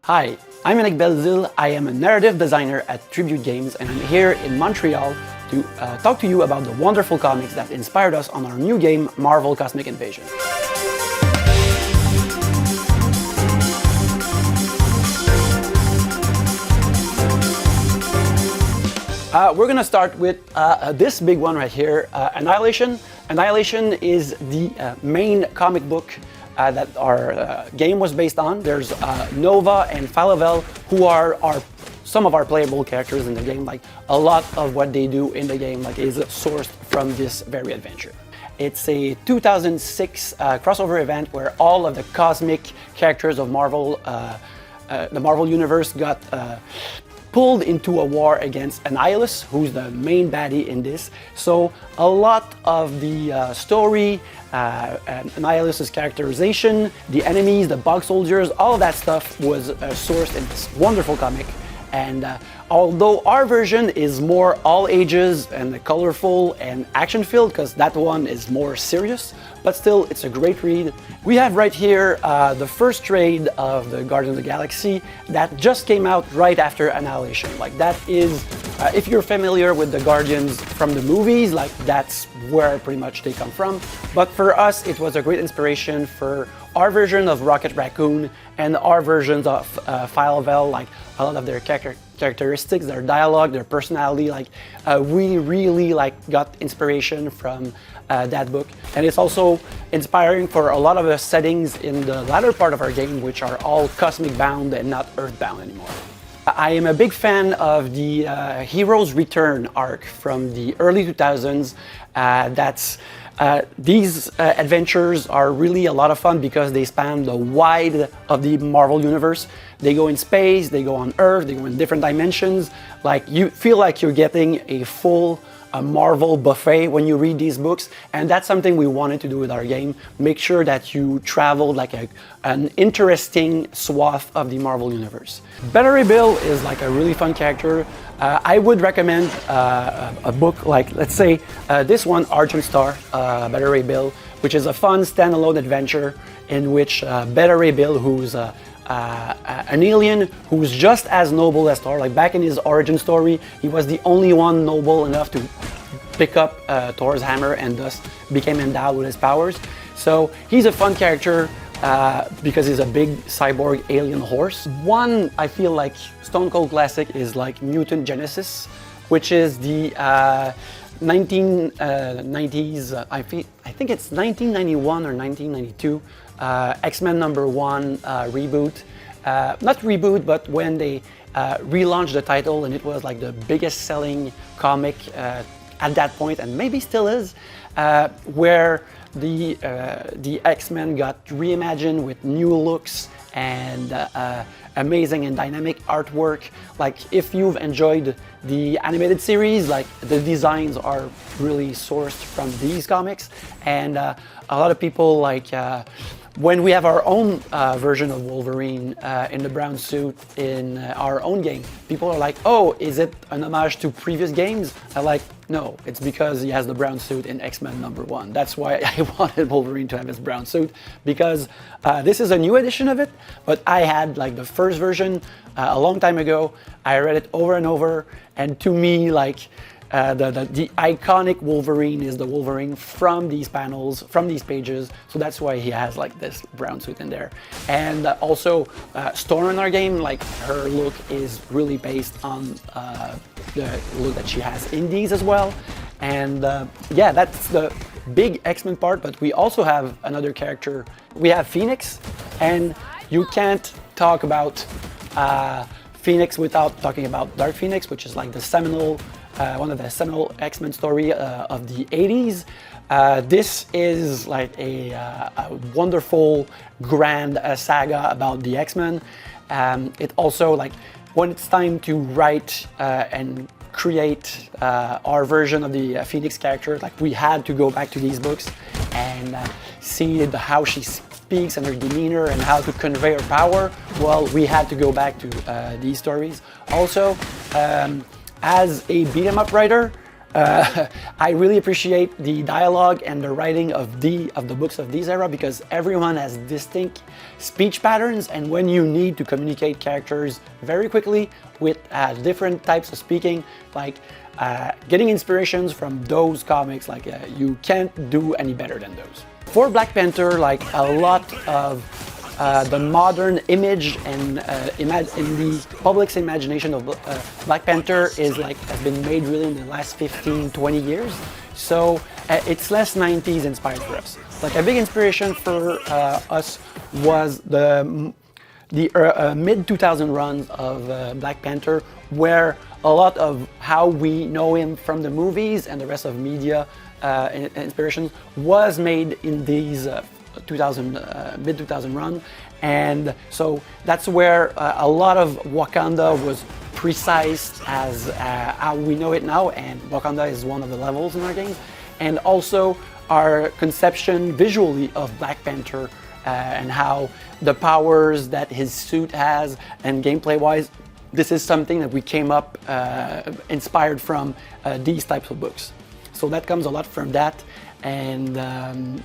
Hi, I'm Yannick Belzil. I am a narrative designer at Tribute Games, and I'm here in Montreal to talk to you about the wonderful comics that inspired us on our new game, Marvel Cosmic Invasion. We're gonna start with this big one right here, Annihilation. Annihilation is the main comic book that our game was based on. There's Nova and Phyla-Vell, who are some of our playable characters in the game. Like a lot of what they do in the game is sourced from this very adventure. It's a 2006 crossover event where all of the cosmic characters of Marvel, the Marvel Universe, got pulled into a war against Annihilus, who's the main baddie in this. So a lot of the story, Annihilus' characterization, the enemies, the bug soldiers, all of that stuff was sourced in this wonderful comic. And although our version is more all ages and colorful and action-filled, because that one is more serious, but still it's a great read. We have right here the first trade of the Guardians of the Galaxy that just came out right after Annihilation. Like that is, if you're familiar with the Guardians from the movies, like that's where pretty much they come from. But for us, it was a great inspiration for our version of Rocket Raccoon and our versions of Phyla-Vell, like a lot of their characteristics, their dialogue, their personality. Like we really got inspiration from that book, and it's also inspiring for a lot of the settings in the latter part of our game, which are all cosmic bound and not earth bound anymore. I am a big fan of the Heroes Return arc from the early 2000s. These adventures are really a lot of fun because they span the wide of the Marvel Universe. They go in space, they go on Earth, they go in different dimensions. Like you feel like you're getting a full Marvel buffet when you read these books, and that's something we wanted to do with our game. Make sure that you travel like an interesting swath of the Marvel Universe. Beta Ray Bill is like a really fun character. I would recommend a book like, let's say, this one, Argent Star, Beta Ray Bill, which is a fun standalone adventure in which Beta Ray Bill, who's an alien who's just as noble as Thor. Like back in his origin story, he was the only one noble enough to pick up Thor's hammer and thus became endowed with his powers. So he's a fun character because he's a big cyborg alien horse. One I feel like Stone Cold classic is like Mutant Genesis, which is the 1990s, I think it's 1991 or 1992, X-Men #1 reboot. Not reboot, but when they relaunched the title, and it was like the biggest selling comic at that point, and maybe still is, where the X-Men got reimagined with new looks and amazing and dynamic artwork. Like if you've enjoyed the animated series, like the designs are really sourced from these comics, and a lot of people like when we have our own version of Wolverine in the brown suit in our own game, people are like, oh, is it an homage to previous games? I'm like, no, it's because he has the brown suit in X-Men #1. That's why I wanted Wolverine to have his brown suit, because this is a new edition of it, but I had like the first version a long time ago. I read it over and over, and to me, like, the iconic Wolverine is the Wolverine from these panels, from these pages, so that's why he has like this brown suit in there. And also Storm in our game, like her look is really based on the look that she has in these as well. And yeah, that's the big X-Men part, but we also have another character. We have Phoenix, and you can't talk about Phoenix without talking about Dark Phoenix, which is like the seminal one of the seminal X-Men story of the 80s. This is like a wonderful, grand saga about the X-Men. It also, like, when it's time to write and create our version of the Phoenix character, like we had to go back to these books and see how she speaks and her demeanor and how to convey her power. Well, we had to go back to these stories. Also, as a beat-em-up writer, I really appreciate the dialogue and the writing of the books of these era, because everyone has distinct speech patterns, and when you need to communicate characters very quickly with different types of speaking, like getting inspirations from those comics, like you can't do any better than those. For Black Panther, like a lot of the modern image and in the public's imagination of Black Panther has been made really in the last 15-20 years. So it's less 90s inspired for us. Like a big inspiration for us was the mid 2000 runs of Black Panther, where a lot of how we know him from the movies and the rest of media inspirations was made in these mid 2000 run, and so that's where a lot of Wakanda was precise as how we know it now, and Wakanda is one of the levels in our game, and also our conception visually of Black Panther and how the powers that his suit has, and gameplay wise, this is something that we came up inspired from these types of books. So that comes a lot from that, and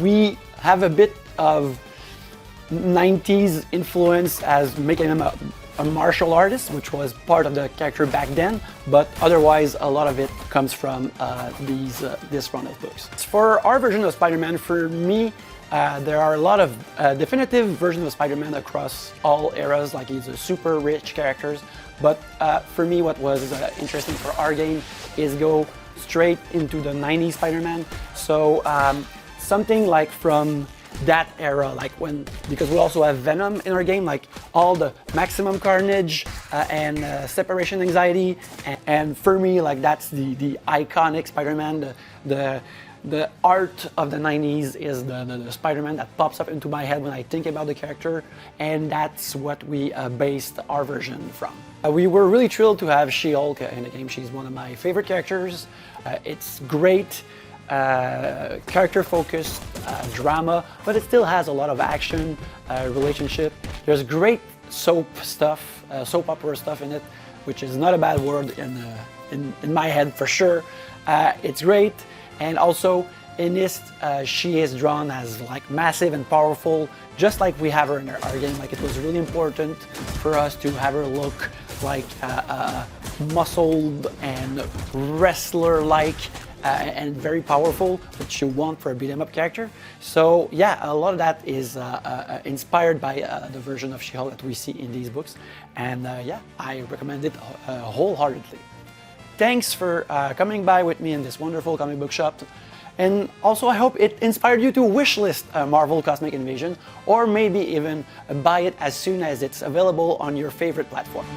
we have a bit of 90s influence as making him a martial artist, which was part of the character back then, but otherwise a lot of it comes from this run of books. For our version of Spider-Man, for me, there are a lot of definitive versions of Spider-Man across all eras, like he's a super rich characters, but for me what was interesting for our game is go straight into the 90s Spider-Man. So something like from that era, like because we also have Venom in our game, like all the maximum carnage and separation anxiety, and for me, like that's the iconic Spider-Man. The art of the 90s is the Spider-Man that pops up into my head when I think about the character, and that's what we based our version from. We were really thrilled to have She-Hulk in the game. She's one of my favorite characters. It's great, character-focused drama, but it still has a lot of action, relationship. There's great soap opera stuff in it, which is not a bad word in my head for sure. It's great. And also in this, she is drawn as like massive and powerful, just like we have her in our game. Like it was really important for us to have her look like muscled and wrestler-like and very powerful, which you want for a beat 'em up character. So yeah, a lot of that is inspired by the version of She-Hulk that we see in these books. And yeah, I recommend it wholeheartedly. Thanks for coming by with me in this wonderful comic book shop. And also I hope it inspired you to wishlist Marvel Cosmic Invasion, or maybe even buy it as soon as it's available on your favorite platforms.